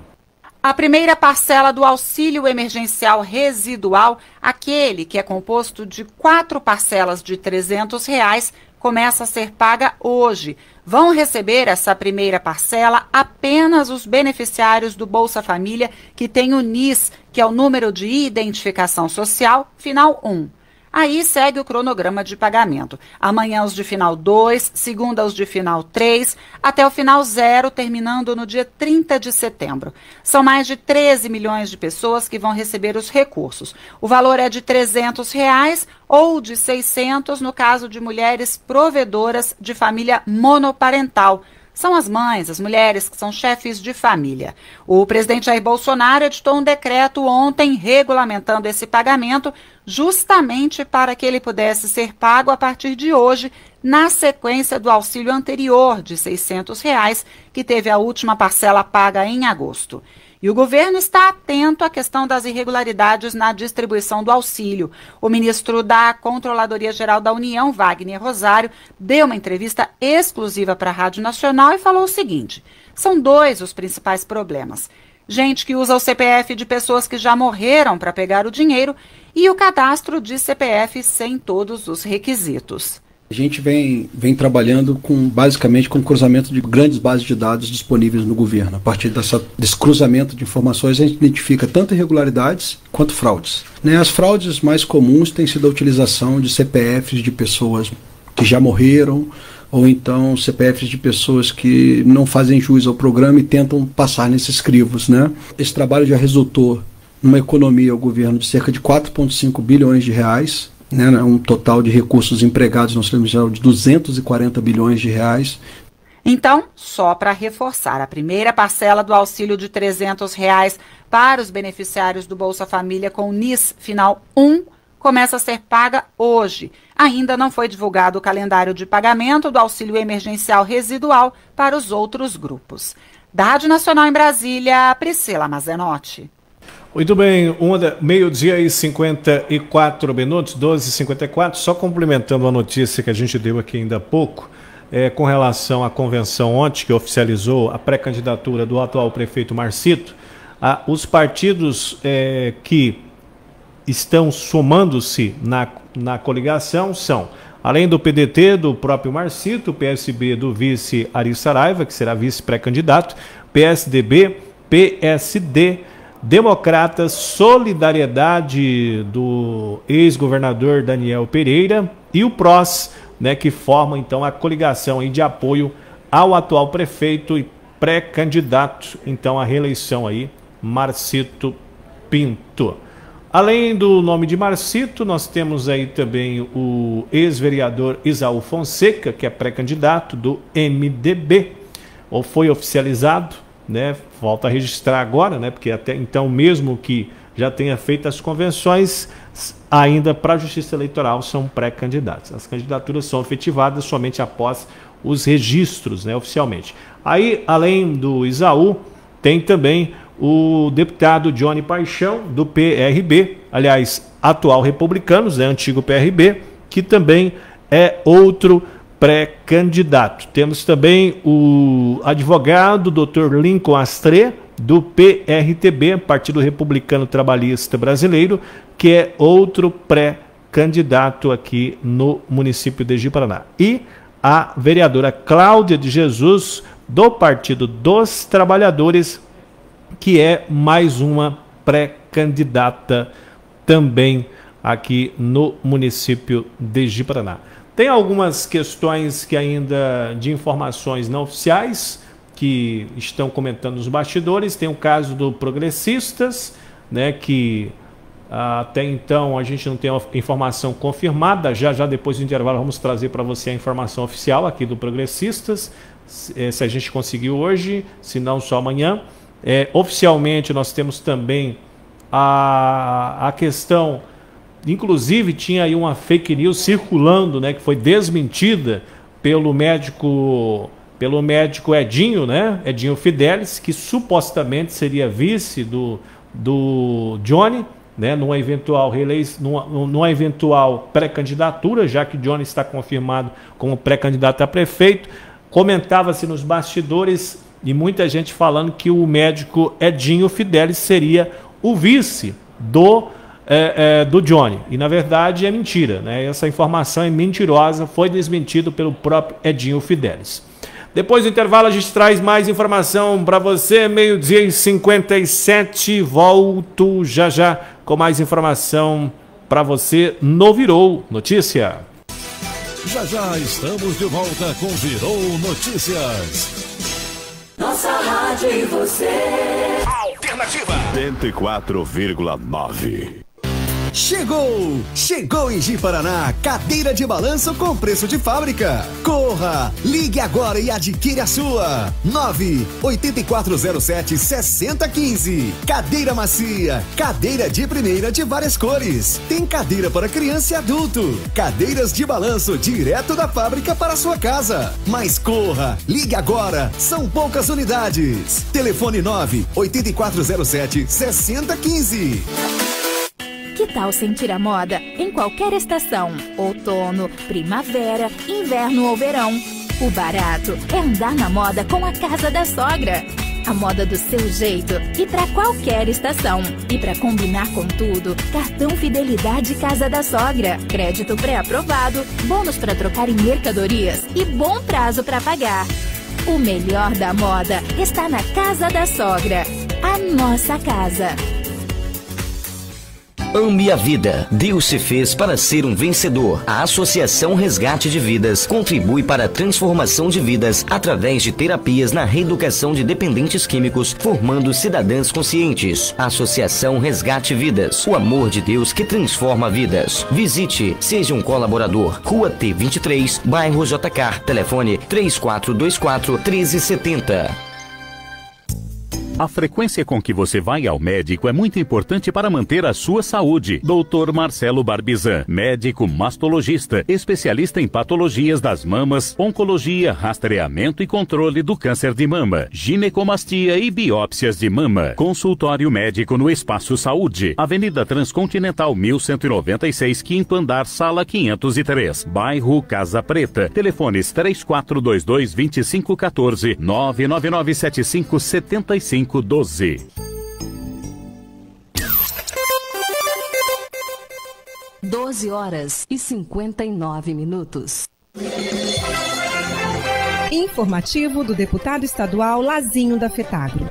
A primeira parcela do auxílio emergencial residual, aquele que é composto de 4 parcelas de R$ 300, começa a ser paga hoje. Vão receber essa primeira parcela apenas os beneficiários do Bolsa Família que tem o NIS, que é o número de identificação social, final 1. Aí segue o cronograma de pagamento. Amanhã os de final 2, segunda os de final 3, até o final 0, terminando no dia 30 de setembro. São mais de 13 milhões de pessoas que vão receber os recursos. O valor é de R$ 300 ou de R$ 600 no caso de mulheres provedoras de família monoparental. São as mães, as mulheres que são chefes de família. O presidente Jair Bolsonaro editou um decreto ontem regulamentando esse pagamento justamente para que ele pudesse ser pago a partir de hoje, na sequência do auxílio anterior de R$ 600, que teve a última parcela paga em agosto. E o governo está atento à questão das irregularidades na distribuição do auxílio. O ministro da Controladoria Geral da União, Wagner Rosário, deu uma entrevista exclusiva para a Rádio Nacional e falou o seguinte: são dois os principais problemas. Gente que usa o CPF de pessoas que já morreram para pegar o dinheiro e o cadastro de CPF sem todos os requisitos. A gente vem trabalhando basicamente com o cruzamento de grandes bases de dados disponíveis no governo. A partir desse cruzamento de informações, a gente identifica tanto irregularidades quanto fraudes. As fraudes mais comuns têm sido a utilização de CPFs de pessoas que já morreram, ou então CPFs de pessoas que não fazem jus ao programa e tentam passar nesses crivos. Esse trabalho já resultou numa economia ao governo de cerca de 4,5 bilhões de reais, um total de recursos empregados no sistema geral de 240 bilhões de reais. Então, só para reforçar, a primeira parcela do auxílio de R$ 300 para os beneficiários do Bolsa Família com NIS final 1 começa a ser paga hoje. Ainda não foi divulgado o calendário de pagamento do auxílio emergencial residual para os outros grupos. Da Rádio Nacional em Brasília, Priscila Mazenotti. Muito bem, meio-dia e 54 minutos, 12h54, só complementando a notícia que a gente deu aqui ainda há pouco, com relação à convenção ontem, que oficializou a pré-candidatura do atual prefeito Marcito, os partidos que estão somando-se na coligação são, além do PDT, do próprio Marcito, o PSB do vice Ari Saraiva, que será vice pré-candidato, PSDB, PSD, Democratas, Solidariedade do ex-governador Daniel Pereira e o PROS, que forma então a coligação aí de apoio ao atual prefeito e pré-candidato então à reeleição aí, Marcito Pinto. Além do nome de Marcito, nós temos aí também o ex-vereador Isaú Fonseca, que é pré-candidato do MDB, ou foi oficializado, volta a registrar agora, porque até então, mesmo que já tenha feito as convenções, ainda para a Justiça Eleitoral são pré-candidatos. As candidaturas são efetivadas somente após os registros, oficialmente. Aí, além do Isaú, tem também o deputado Johnny Paixão, do PRB, aliás, atual Republicanos, antigo PRB, que também é outro pré-candidato. Temos também o advogado Dr. Lincoln Astré, do PRTB, Partido Republicano Trabalhista Brasileiro, que é outro pré-candidato aqui no município de Ji-Paraná. E a vereadora Cláudia de Jesus, do Partido dos Trabalhadores, que é mais uma pré-candidata também aqui no município de Ji-Paraná. Tem algumas questões que ainda de informações não oficiais que estão comentando nos bastidores. Tem o caso do Progressistas, que até então a gente não tem uma informação confirmada. Já depois do intervalo vamos trazer para você a informação oficial aqui do Progressistas, se a gente conseguiu hoje, se não só amanhã. Oficialmente nós temos também a questão, inclusive tinha aí uma fake news circulando, que foi desmentida pelo médico Edinho, Edinho Fidelis, que supostamente seria vice do Johnny, numa eventual pré-candidatura, já que Johnny está confirmado como pré-candidato a prefeito. Comentava-se nos bastidores e muita gente falando que o médico Edinho Fidelis seria o vice do Johnny. E na verdade é mentira, Essa informação é mentirosa, foi desmentido pelo próprio Edinho Fidelis. Depois do intervalo a gente traz mais informação para você, meio-dia e 57, volto já com mais informação para você no Virou Notícia. Já estamos de volta com Virou Notícias. Nossa rádio e você. Alternativa 104,9. Chegou! Chegou em Ji-Paraná, cadeira de balanço com preço de fábrica. Corra! Ligue agora e adquire a sua. 98407-6015. Cadeira macia, cadeira de primeira de várias cores. Tem cadeira para criança e adulto. Cadeiras de balanço direto da fábrica para a sua casa. Mas corra! Ligue agora, são poucas unidades. Telefone 98407-6015. Que tal sentir a moda em qualquer estação? Outono, primavera, inverno ou verão. O barato é andar na moda com a Casa da Sogra. A moda do seu jeito e para qualquer estação. E para combinar com tudo, cartão Fidelidade Casa da Sogra. Crédito pré-aprovado, bônus para trocar em mercadorias e bom prazo para pagar. O melhor da moda está na Casa da Sogra. A nossa casa. Ame a vida. Deus se fez para ser um vencedor. A Associação Resgate de Vidas contribui para a transformação de vidas através de terapias na reeducação de dependentes químicos, formando cidadãs conscientes. Associação Resgate Vidas. O amor de Deus que transforma vidas. Visite, seja um colaborador. Rua T23, bairro JK. Telefone 3424-1370. A frequência com que você vai ao médico é muito importante para manter a sua saúde. Dr. Marcelo Barbizan, médico mastologista, especialista em patologias das mamas, oncologia, rastreamento e controle do câncer de mama, ginecomastia e biópsias de mama. Consultório médico no Espaço Saúde, Avenida Transcontinental 1196, quinto andar, sala 503, bairro Casa Preta. Telefones 3422-2514, 99975-7512. 12h59. Informativo do deputado estadual Lazinho da FETAGRO.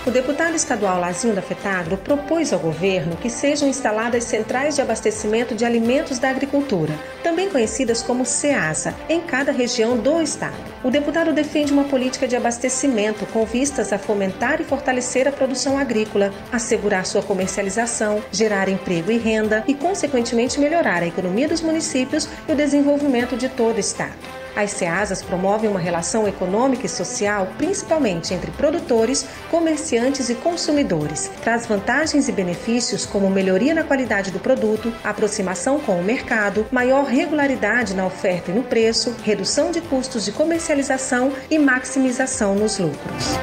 O deputado estadual Lazinho da FETAGRO propôs ao governo que sejam instaladas centrais de abastecimento de alimentos da agricultura, também conhecidas como CEASA, em cada região do estado. O deputado defende uma política de abastecimento com vistas a fomentar e fortalecer a produção agrícola, assegurar sua comercialização, gerar emprego e renda e, consequentemente, melhorar a economia dos municípios e o desenvolvimento de todo o estado. As CEASAs promovem uma relação econômica e social, principalmente entre produtores, comerciantes e consumidores. Traz vantagens e benefícios como melhoria na qualidade do produto, aproximação com o mercado, maior regularidade na oferta e no preço, redução de custos de comercialização e maximização nos lucros.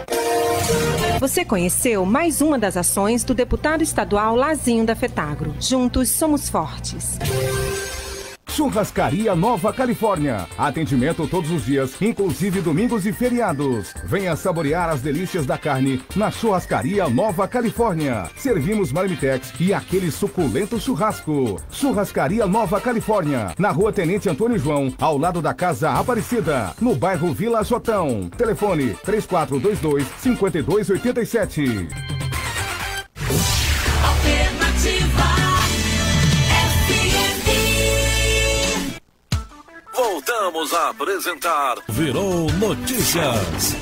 Você conheceu mais uma das ações do deputado estadual Lazinho da FETAGRO. Juntos somos fortes. Churrascaria Nova Califórnia. Atendimento todos os dias, inclusive domingos e feriados. Venha saborear as delícias da carne na Churrascaria Nova Califórnia. Servimos marmitex e aquele suculento churrasco. Churrascaria Nova Califórnia, na Rua Tenente Antônio João, ao lado da Casa Aparecida, no bairro Vila Jotão. Telefone 3422-5287. Voltamos a apresentar Virou Notícias.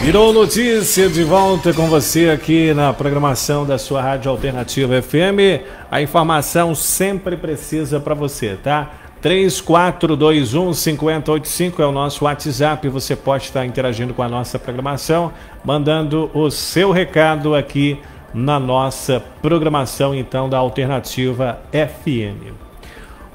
Virou Notícia, de volta com você aqui na programação da sua Rádio Alternativa FM. A informação sempre precisa para você, tá? 3421-5085 é o nosso WhatsApp. Você pode estar interagindo com a nossa programação, mandando o seu recado aqui na nossa programação, então, da Alternativa FM.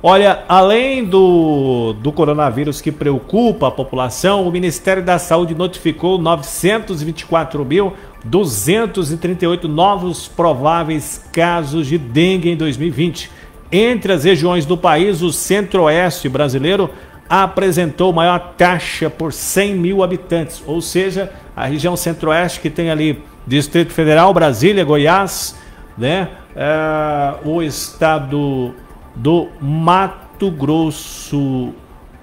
Olha, além do coronavírus que preocupa a população, o Ministério da Saúde notificou 924.238 novos prováveis casos de dengue em 2020. Entre as regiões do país, o Centro-Oeste brasileiro apresentou maior taxa por 100 mil habitantes, ou seja, a região Centro-Oeste, que tem ali Distrito Federal, Brasília, Goiás, né? O estado do Mato Grosso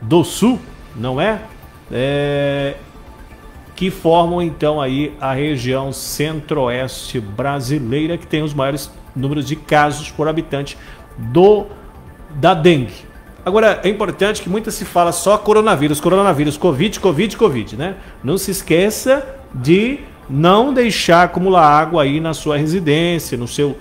do Sul, não é? Que formam então aí a região Centro-Oeste brasileira, que tem os maiores números de casos por habitante da dengue. Agora, é importante que muita se fala só coronavírus, Covid, né? Não se esqueça de não deixar acumular água aí na sua residência, no seu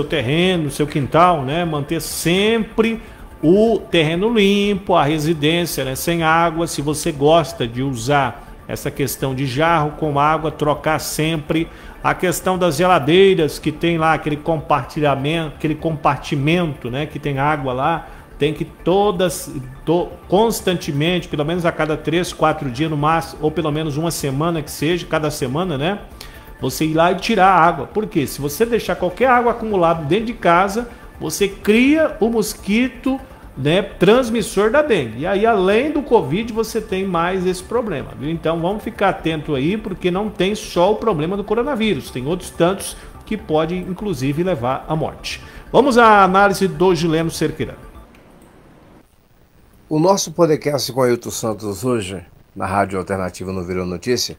terreno, no seu quintal, né? Manter sempre o terreno limpo, a residência, né, sem água. Se você gosta de usar essa questão de jarro com água, trocar sempre. A questão das geladeiras, que tem lá aquele compartimento, né, que tem água lá, tem que constantemente, pelo menos a cada 3, 4 dias no máximo, ou pelo menos uma semana que seja, cada semana, né, você ir lá e tirar a água. Porque se você deixar qualquer água acumulada dentro de casa, você cria o mosquito, né, transmissor da dengue. E aí, além do Covid, você tem mais esse problema, viu? Então vamos ficar atento aí, porque não tem só o problema do coronavírus, tem outros tantos que pode inclusive levar à morte. Vamos à análise do Gileno Cerqueira. O nosso podcast com Ailton Santos hoje, na Rádio Alternativa no Virou Notícia,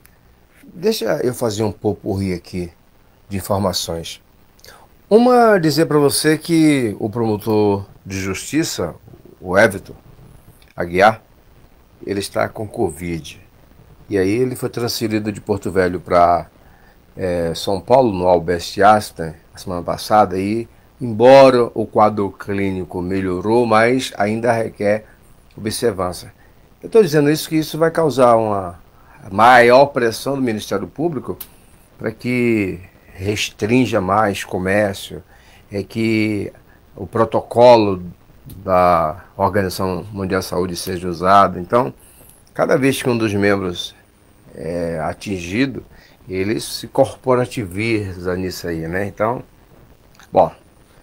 deixa eu fazer um popurrí aqui de informações. Uma, dizer para você que o promotor de justiça, o Everton Aguiar, ele está com Covid. E aí ele foi transferido de Porto Velho para São Paulo, no Albert Einstein, na semana passada. E, embora o quadro clínico melhorou, mas ainda requer observância. Eu estou dizendo isso que isso vai causar uma maior pressão do Ministério Público para que restrinja mais comércio, que o protocolo da Organização Mundial de Saúde seja usado. Então, cada vez que um dos membros é atingido, ele se corporativiza nisso aí, né? Então, bom,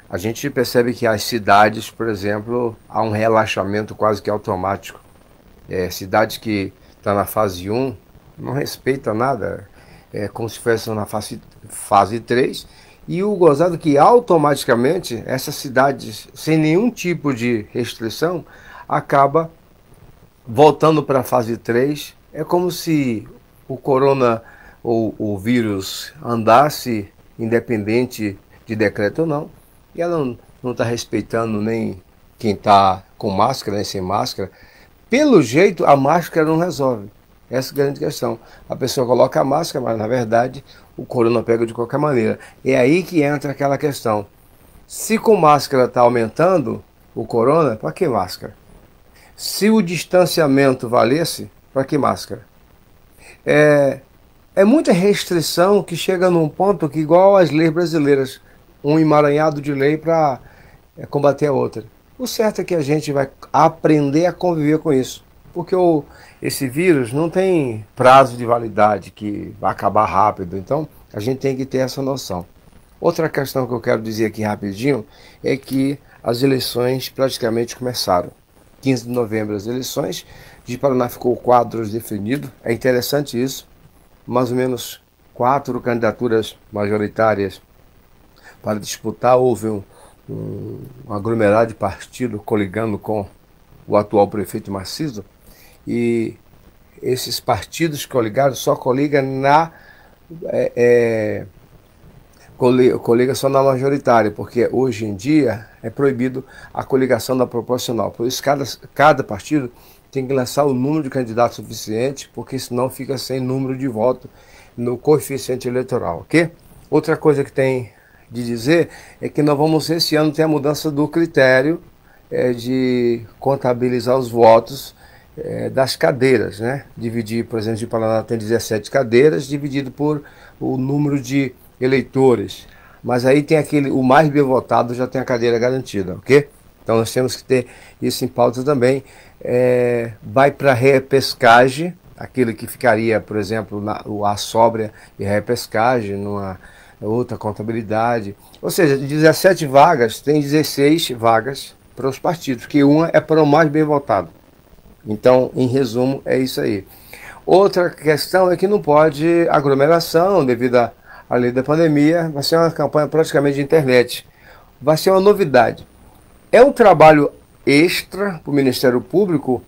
a gente percebe que as cidades, por exemplo, há um relaxamento quase que automático. Cidades que estão na fase 1 não respeitam nada, como se fosse na fase 3, e o gozado que automaticamente essas cidades, sem nenhum tipo de restrição, acaba voltando para a fase 3. É como se o corona ou o vírus andasse independente de decreto ou não, e ela não está respeitando nem quem está com máscara, nem sem máscara. Pelo jeito, a máscara não resolve. Essa é a grande questão. A pessoa coloca a máscara, mas na verdade o corona pega de qualquer maneira. É aí que entra aquela questão. Se com máscara está aumentando o corona, para que máscara? Se o distanciamento valesse, para que máscara? É muita restrição que chega num ponto que, igual às leis brasileiras, um emaranhado de lei para combater a outra. O certo é que a gente vai aprender a conviver com isso. Porque esse vírus não tem prazo de validade que vai acabar rápido, então a gente tem que ter essa noção. Outra questão que eu quero dizer aqui rapidinho é que as eleições praticamente começaram. 15 de novembro as eleições, de Paraná ficou quadros definido, é interessante isso, mais ou menos 4 candidaturas majoritárias para disputar, houve um aglomerado de partido coligando com o atual prefeito Marciso. E esses partidos coligados só coligam coligação na majoritária, porque hoje em dia é proibido a coligação da proporcional. Por isso cada partido tem que lançar o número de candidatos suficiente, porque senão fica sem número de voto no coeficiente eleitoral, ok? Outra coisa que tem de dizer é que nós vamos esse ano ter a mudança do critério de contabilizar os votos das cadeiras, né? Dividir, por exemplo, de Paraná tem 17 cadeiras, dividido por o número de eleitores. Mas aí tem o mais bem votado já tem a cadeira garantida, ok? Então nós temos que ter isso em pauta também. Vai para a repescagem, aquilo que ficaria, por exemplo, a sóbria e a repescagem, numa outra contabilidade. Ou seja, de 17 vagas, tem 16 vagas para os partidos, que uma é para o mais bem votado. Então, em resumo, é isso aí. Outra questão é que não pode aglomeração devido à lei da pandemia. Vai ser uma campanha praticamente de internet. Vai ser uma novidade. É um trabalho extra para o Ministério Público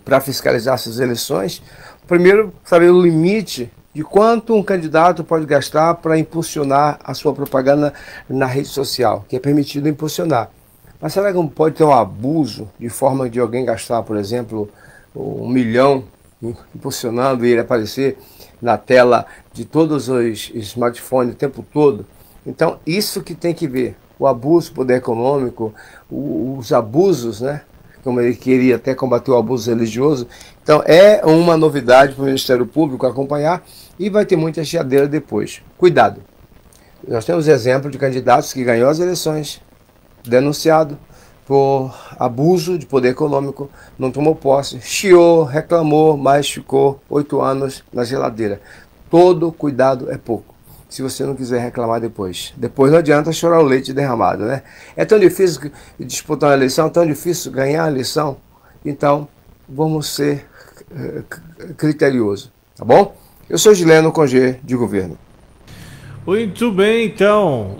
para fiscalizar essas eleições. Primeiro, saber o limite de quanto um candidato pode gastar para impulsionar a sua propaganda na rede social, que é permitido impulsionar. Mas será que não pode ter um abuso de forma de alguém gastar, por exemplo, 1 milhão impulsionando e ele aparecer na tela de todos os smartphones o tempo todo. Então, isso que tem que ver, o abuso do poder econômico, os abusos, né? Como ele queria até combater o abuso religioso. Então, é uma novidade para o Ministério Público acompanhar e vai ter muita chiadeira depois. Cuidado. Nós temos exemplo de candidatos que ganhou as eleições, denunciado por abuso de poder econômico, não tomou posse, chiou, reclamou, mas ficou 8 anos na geladeira. Todo cuidado é pouco, se você não quiser reclamar depois. Depois não adianta chorar o leite derramado, né? É tão difícil disputar uma eleição, tão difícil ganhar a eleição, então vamos ser criteriosos, tá bom? Eu sou Gileno com G de governo. Muito bem, então,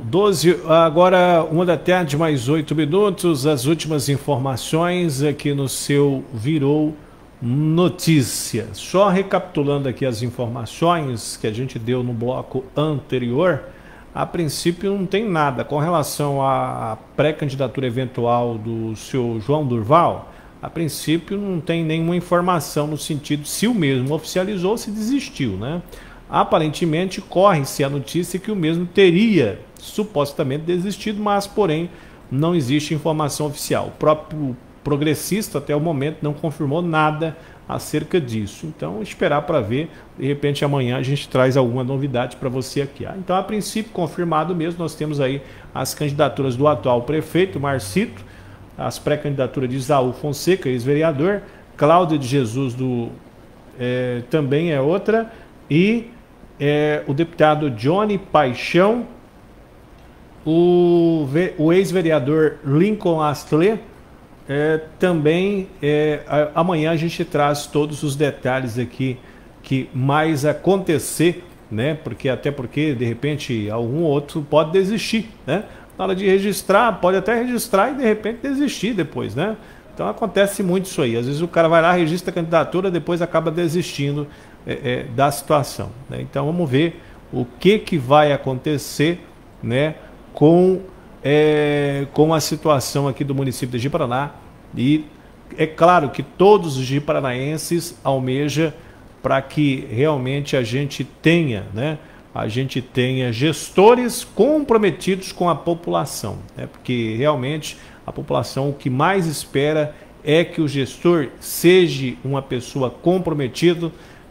agora 1 da tarde, mais 8 minutos, as últimas informações aqui no seu Virou Notícia. Só recapitulando aqui as informações que a gente deu no bloco anterior, a princípio não tem nada. Com relação à pré-candidatura eventual do senhor João Durval, a princípio não tem nenhuma informação no sentido se o mesmo oficializou ou se desistiu, né? Aparentemente corre-se a notícia que o mesmo teria supostamente desistido, mas porém não existe informação oficial. O próprio progressista até o momento não confirmou nada acerca disso. Então esperar para ver, de repente amanhã a gente traz alguma novidade para você aqui. Então a princípio confirmado mesmo, nós temos aí as candidaturas do atual prefeito Marcito, as pré-candidaturas de Isaú Fonseca, ex-vereador, Cláudia de Jesus também é outra, e o deputado Johnny Paixão, o ex-vereador Lincoln Astley, também amanhã a gente traz todos os detalhes aqui que mais acontecer, né? Até porque de repente algum outro pode desistir, né? Na hora de registrar, pode até registrar e de repente desistir depois, né? Então acontece muito isso aí. Às vezes o cara vai lá, registra a candidatura, depois acaba desistindo da situação, né? Então vamos ver o que vai acontecer, né, com a situação aqui do município de Ji-Paraná. E é claro que todos os ji-paranaenses almejam para que realmente a gente tenha, né, gestores comprometidos com a população, né? Porque realmente a população o que mais espera é que o gestor seja uma pessoa comprometida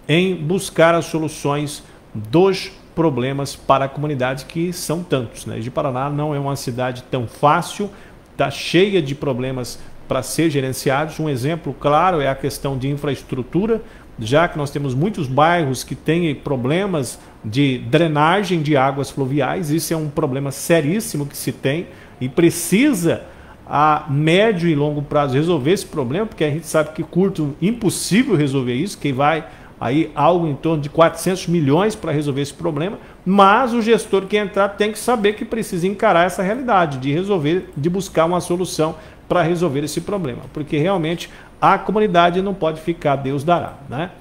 em buscar as soluções dos problemas para a comunidade, que são tantos, né? Ji-Paraná não é uma cidade tão fácil, está cheia de problemas para ser gerenciados. Um exemplo claro é a questão de infraestrutura, já que nós temos muitos bairros que têm problemas de drenagem de águas fluviais. Isso é um problema seríssimo que se tem e precisa a médio e longo prazo resolver esse problema, porque a gente sabe que curto impossível resolver isso, que vai aí algo em torno de 400 milhões para resolver esse problema, mas o gestor que entrar tem que saber que precisa encarar essa realidade, de buscar uma solução para resolver esse problema, porque realmente a comunidade não pode ficar Deus dará, né?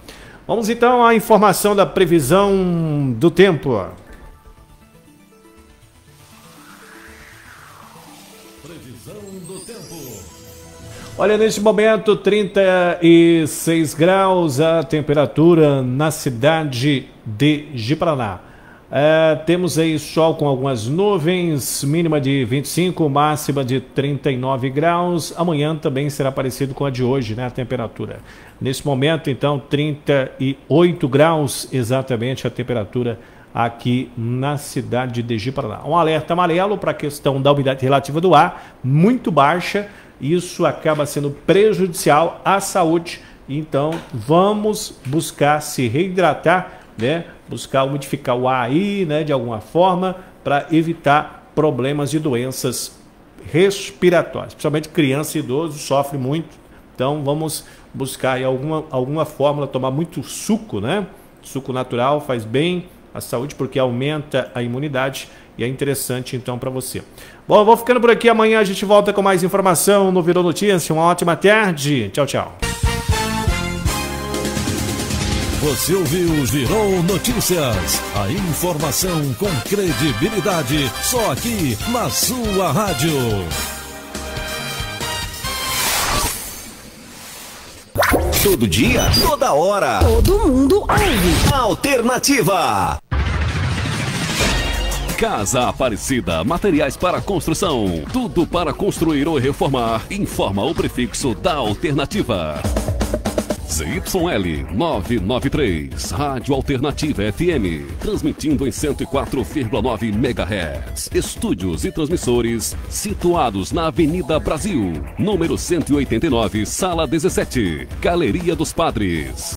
Vamos então à informação da previsão do tempo. Previsão do tempo. Olha, neste momento 36 graus a temperatura na cidade de Ji-Paraná. Temos aí sol com algumas nuvens, mínima de 25, máxima de 39 graus. Amanhã também será parecido com a de hoje, né, a temperatura. Nesse momento, então, 38 graus exatamente a temperatura aqui na cidade de Ji-Paraná. Um alerta amarelo para a questão da umidade relativa do ar, muito baixa. Isso acaba sendo prejudicial à saúde. Então, vamos buscar se reidratar, né? Buscar umidificar o ar aí, né, de alguma forma, para evitar problemas de doenças respiratórias. Principalmente criança e idoso sofre muito. Então vamos buscar aí alguma fórmula, tomar muito suco, né? Suco natural faz bem à saúde porque aumenta a imunidade e é interessante então para você. Bom, eu vou ficando por aqui. Amanhã a gente volta com mais informação no Virou Notícia. Uma ótima tarde. Tchau, tchau. Você ouviu Virou Notícias. A informação com credibilidade, só aqui na sua rádio. Todo dia, toda hora. Todo mundo ouve. Alternativa. Casa Aparecida, materiais para construção. Tudo para construir ou reformar. Informa o prefixo da Alternativa. ZYL 993, Rádio Alternativa FM, transmitindo em 104,9 MHz. Estúdios e transmissores situados na Avenida Brasil, número 189, Sala 17, Galeria dos Padres.